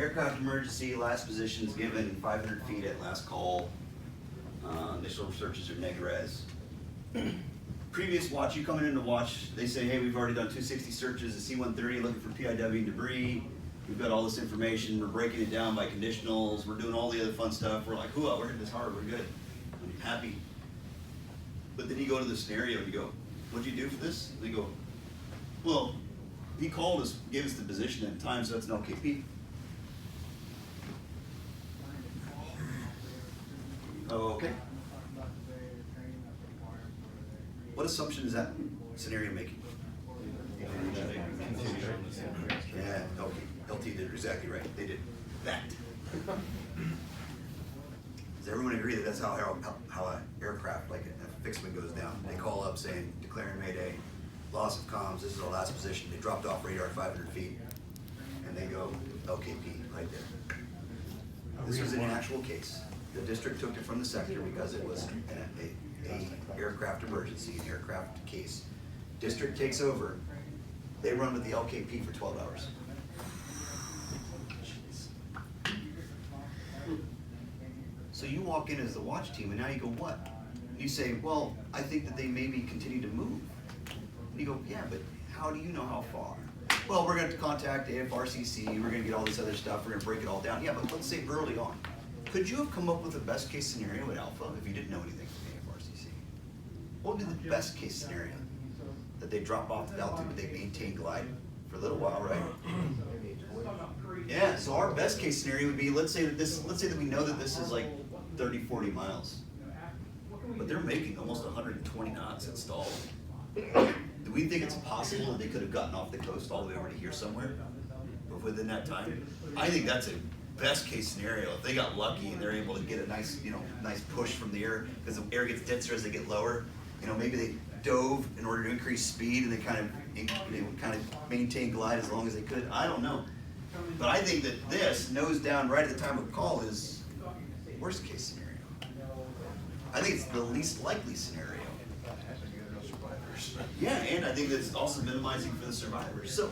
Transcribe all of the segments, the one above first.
Aircraft emergency, last position is given 500 feet at last call. Initial searches are neg res. Previous watch, you coming in to watch, they say, hey, we've already done 260 searches at C-130 looking for PIW debris. We've got all this information, we're breaking it down by conditionals, we're doing all the other fun stuff. We're like, hooah, we're hitting this hard, we're good. I'm happy. But then you go to the scenario and you go, what'd you do for this? And they go, well, he called us, gave us the position and time, so it's an LKP. Oh, okay. What assumption is that scenario making? Yeah, okay. LT did exactly right. They did that. Does everyone agree that that's how an aircraft, like a fixed-wing, goes down? They call up saying, declaring Mayday, loss of comms, this is our last position. They dropped off radar 500 feet, and they go LKP right there. This was an actual case. The district took it from the sector because it was a aircraft emergency, an aircraft case. District takes over. They run with the LKP for 12 hours. So you walk in as the watch team, and now you go, what? You say, well, I think that they maybe continue to move. And you go, yeah, but how do you know how far? Well, we're going to contact AFRCC, we're going to get all this other stuff, we're going to break it all down. Yeah, but let's say early on. Could you have come up with a best case scenario at Alpha if you didn't know anything from AFRCC? What would be the best case scenario? That they drop off the altitude, but they maintain glide for a little while, right? Yeah, so our best case scenario would be, let's say that we know that this is like 30, 40 miles. But they're making almost 120 knots at stall. Do we think it's possible that they could have gotten off the coast all the way over to here somewhere within that time? I think that's a best case scenario. If they got lucky and they're able to get a nice, nice push from the air, because the air gets denser as they get lower. Maybe they dove in order to increase speed and they kind of maintain glide as long as they could. I don't know. But I think that this, nose down right at the time of call, is worst case scenario. I think it's the least likely scenario. Yeah, and I think that it's also minimizing for the survivors. So,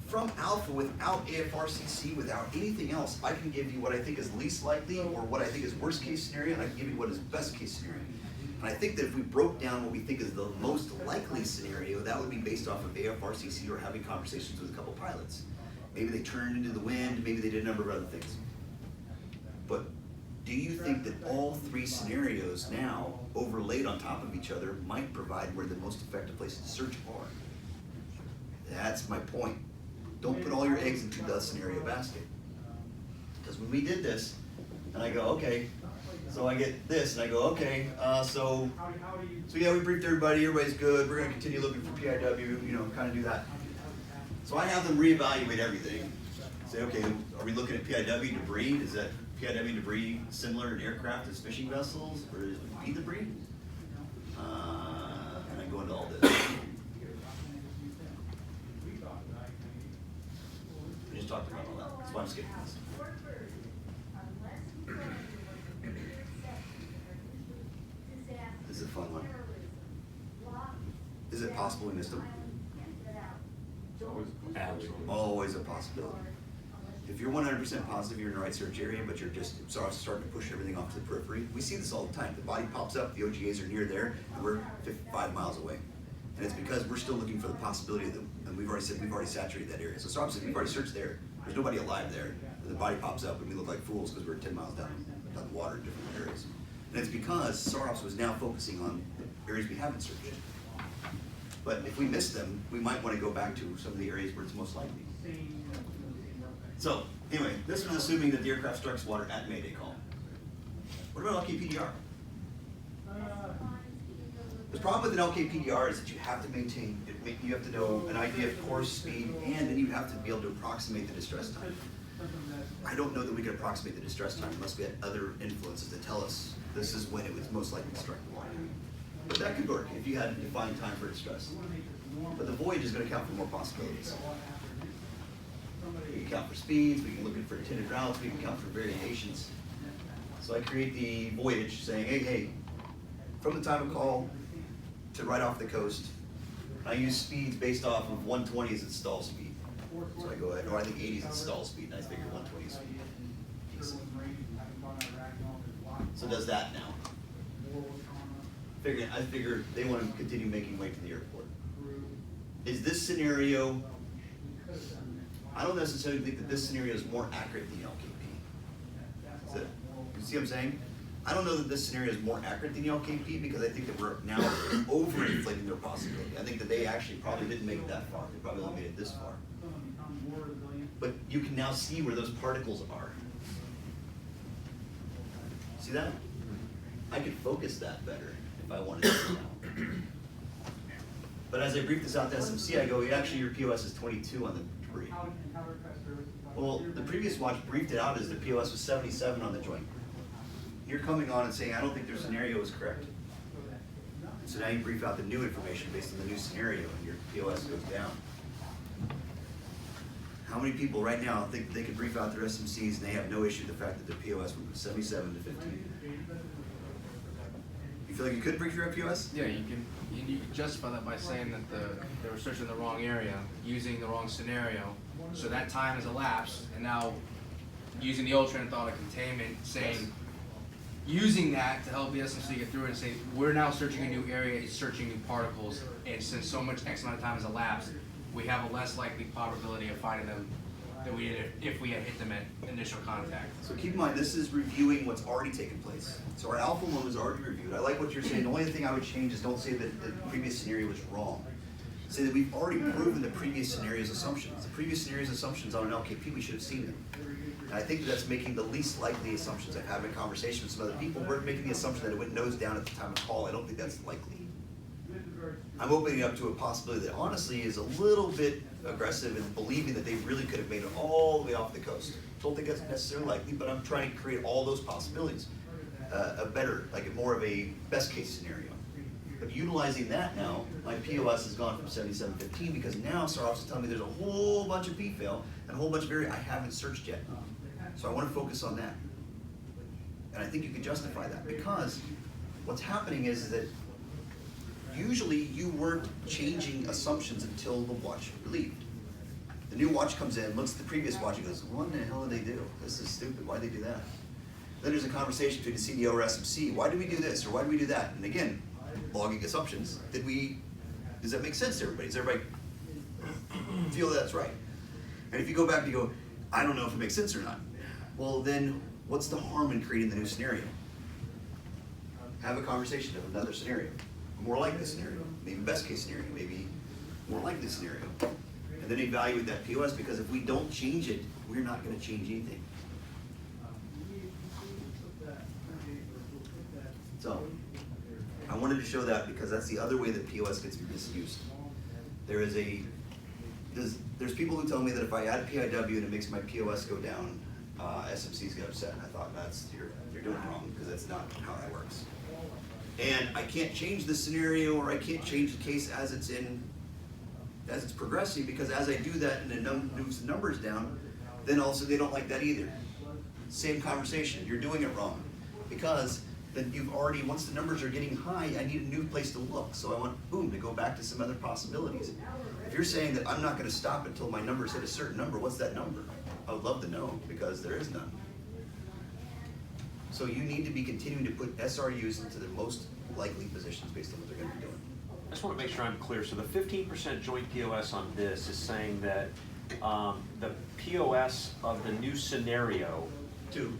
from Alpha, without AFRCC, without anything else, I can give you what I think is least likely or what I think is worst case scenario, and I can give you what is best case scenario. And I think that if we broke down what we think is the most likely scenario, that would be based off of AFRCC or having conversations with a couple pilots. Maybe they turned into the wind, maybe they did a number of other things. But do you think that all three scenarios now, overlaid on top of each other, might provide where the most effective places to search are? That's my point. Don't put all your eggs into the scenario basket. Because when we did this, and I go, okay, so I get this, and I go, okay, so yeah, we briefed everybody, everybody's good, we're gonna continue looking for PIW, kind of do that. So I have them reevaluate everything. Say, okay, are we looking at PIW debris? Is that PIW debris similar in aircraft as fishing vessels, or is it B debris? And I go into all this. We just talked about all that. That's why I'm skipping this. This is a fun one. Is it possible we missed them? Always a possibility. If you're 100% positive you're in the right search area, but you're just starting to push everything off to the periphery, we see this all the time. The body pops up, the OGAs are near there, and we're 5 miles away. And it's because we're still looking for the possibility of and we've already saturated that area. So obviously we've already searched there. There's nobody alive there. And the body pops up and we look like fools because we're 10 miles down the water in different areas. And it's because SAROPS was now focusing on the areas we haven't searched. But if we miss them, we might want to go back to some of the areas where it's most likely. So, anyway, this was assuming that the aircraft strikes water at Mayday call. What about LKPDR? The problem with an LKPDR is that you have to maintain, you have to know an idea of course, speed, and then you have to be able to approximate the distress time. I don't know that we could approximate the distress time unless we had other influences that tell us this is when it was most likely to strike the water. But that could work if you had a defined time for distress. But the voyage is going to count for more possibilities. We can count for speeds, we can look for intended routes, we can count for variations. So I create the voyage saying, hey, from the time of call to right off the coast, I use speeds based off of 120 as its stall speed. So I go ahead, or I think 80 is the stall speed, and I figure 120 is decent. So does that now. I figured they want to continue making way to the airport. Is this scenario, I don't necessarily think that this scenario is more accurate than the LKP. You see what I'm saying? I don't know that this scenario is more accurate than the LKP because I think that we're now overinflating their possibility. I think that they actually probably didn't make it that far. They probably only made it this far. But you can now see where those particles are. See that? I could focus that better if I wanted to now. But as I brief this out to SMC, I go, actually your POS is 22 on the debris. Well, the previous watch briefed it out as the POS was 77 on the joint. You're coming on and saying, I don't think their scenario is correct. So now you brief out the new information based on the new scenario and your POS goes down. How many people right now think they can brief out their SMCs and they have no issue with the fact that their POS went from 77 to 15? You feel like you could brief your POS? Yeah, you can justify that by saying that they were searching the wrong area, using the wrong scenario, so that time has elapsed, and now using the old train of thought of containment, saying, using that to help the SMC get through it and say, we're now searching a new area, it's searching new particles, and since so much X amount of time has elapsed, we have a less likely probability of finding them than we did if we had hit them at initial contact. So keep in mind, this is reviewing what's already taken place. So our alpha one was already reviewed. I like what you're saying. The only thing I would change is don't say that the previous scenario was wrong. Say that we've already proven the previous scenario's assumptions. The previous scenario's assumptions on an LKP, we should have seen them. And I think that's making the least likely assumptions. I've had a conversation with some other people. We're making the assumption that it went nose down at the time of call. I don't think that's likely. I'm opening up to a possibility that honestly is a little bit aggressive in believing that they really could have made it all the way off the coast. Don't think that's necessarily likely, but I'm trying to create all those possibilities. A better, like more of a best case scenario. But utilizing that now, my POS has gone from 7715 because now SAR Ops is telling me there's a whole bunch of PFail and a whole bunch of area I haven't searched yet. So I want to focus on that. And I think you can justify that because what's happening is that usually you weren't changing assumptions until the watch relieved. The new watch comes in, looks at the previous watch, and goes, what the hell did they do? This is stupid, why'd they do that? Then there's a conversation between the CDO or SMC, why did we do this, or why did we do that? And again, logging assumptions. Does that make sense to everybody? Does everybody feel that's right? And if you go back and you go, I don't know if it makes sense or not. Well then, what's the harm in creating the new scenario? Have a conversation of another scenario. More like this scenario, maybe best case scenario, maybe more like this scenario. And then evaluate that POS because if we don't change it, we're not going to change anything. So, I wanted to show that because that's the other way that POS gets misused. There's people who tell me that if I add PIW and it makes my POS go down, SMCs get upset. And I thought, you're doing it wrong because that's not how that works. And I can't change the scenario or I can't change the case as it's progressing because as I do that and it moves the numbers down, then also they don't like that either. Same conversation, you're doing it wrong. Because then you've already, once the numbers are getting high, I need a new place to look. So I want, boom, to go back to some other possibilities. If you're saying that I'm not gonna stop until my numbers hit a certain number, what's that number? I would love to know because there is none. So you need to be continuing to put SRUs into the most likely positions based on what they're going to be doing. I just want to make sure I'm clear. So the 15% joint POS on this is saying that the POS of the new scenario. Two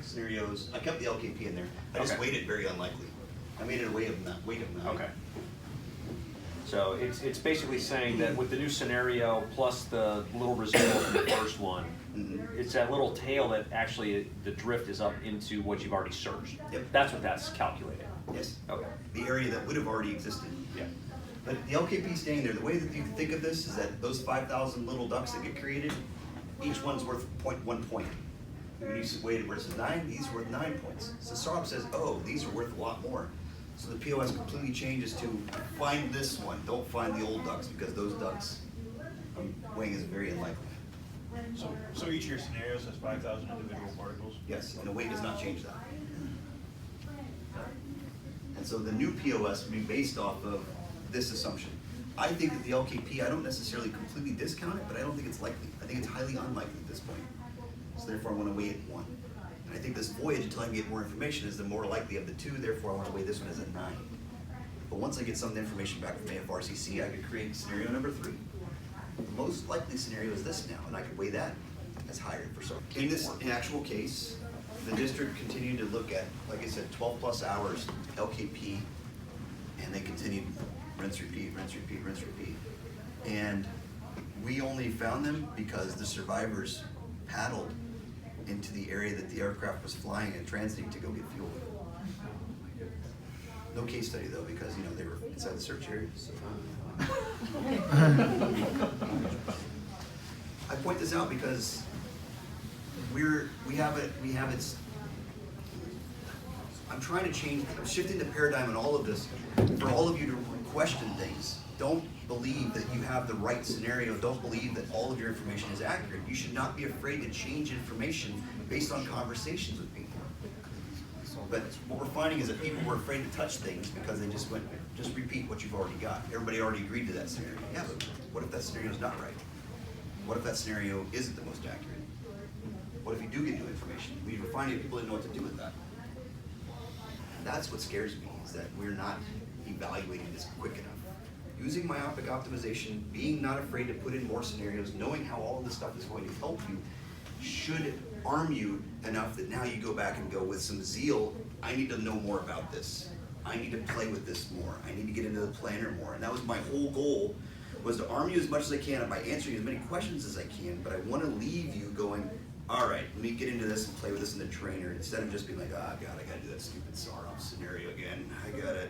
scenarios. I kept the LKP in there. I just Okay. weighted very unlikely. I made it a weight of 9. Okay. So it's basically saying that with the new scenario plus the little residual from the first one, it's that little tail that actually the drift is up into what you've already searched. Yep. That's what that's calculated. Yes. Okay. The area that would have already existed. Yeah. But the LKP staying there, the way that you can think of this is that those 5,000 little ducks that get created, each one's worth 1 point. When you weight it where it says 9, these are worth 9 points. So SAR says, oh, these are worth a lot more. So the POS completely changes to find this one, don't find the old ducks because those ducks I'm weighing is very unlikely. So each of your scenarios has 5,000 individual particles? Yes, and the weight does not change that. And so the new POS will be based off of this assumption. I think that the LKP, I don't necessarily completely discount it, but I don't think it's likely. I think it's highly unlikely at this point. So therefore I wanna weigh it 1. And I think this voyage, until I can get more information, is the more likely of the 2, therefore I wanna weigh this one as a 9. But once I get some information back from AFRCC, I could create scenario number 3. The most likely scenario is this now, and I could weigh that as higher for some. In this actual case, the district continued to look at, like I said, 12+ hours LKP, and they continued rinse, repeat, rinse, repeat, rinse, repeat. And we only found them because the survivors paddled into the area that the aircraft was flying and transiting to go get fuel. No case study though, because you know they were inside the search area. So. I point this out because we have it. I'm trying to change. I'm shifting the paradigm in all of this for all of you to question things. Don't believe that you have the right scenario. Don't believe that all of your information is accurate. You should not be afraid to change information based on conversations with people. But what we're finding is that people were afraid to touch things because they just went, just repeat what you've already got. Everybody already agreed to that scenario. Yeah, but what if that scenario is not right? What if that scenario isn't the most accurate? What if you do get new information? We were finding people didn't know what to do with that. And that's what scares me, is that we're not evaluating this quick enough. Using myopic optimization, being not afraid to put in more scenarios, knowing how all of this stuff is going to help you, should arm you enough that now you go back and go with some zeal, I need to know more about this. I need to play with this more. I need to get into the planner more. And that was my whole goal, was to arm you as much as I can by answering as many questions as I can, but I want to leave you going, all right, let me get into this and play with this in the trainer, instead of just being like, oh God, I gotta do that stupid SAR scenario again. I gotta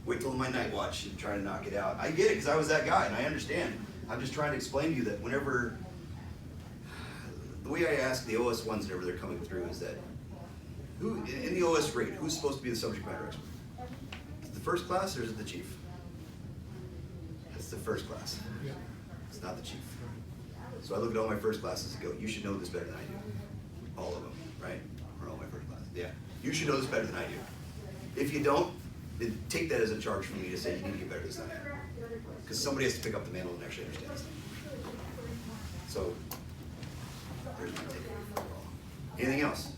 wait till my night watch and try to knock it out. I get it, because I was that guy, and I understand. I'm just trying to explain to you that whenever, the way I ask the OS ones whenever they're coming through is that, who, in the OS rate, who's supposed to be the subject matter expert? Is it the first class or is it the chief? It's the first class. It's not the chief. So I look at all my first classes and go, you should know this better than I do. All of them, right? Or all my first classes. Yeah. You should know this better than I do. If you don't, then take that as a charge for me to say you need to get better at this than I am. Because somebody has to pick up the mantle and actually understand this thing. So, there's my takeaway for you all. Anything else?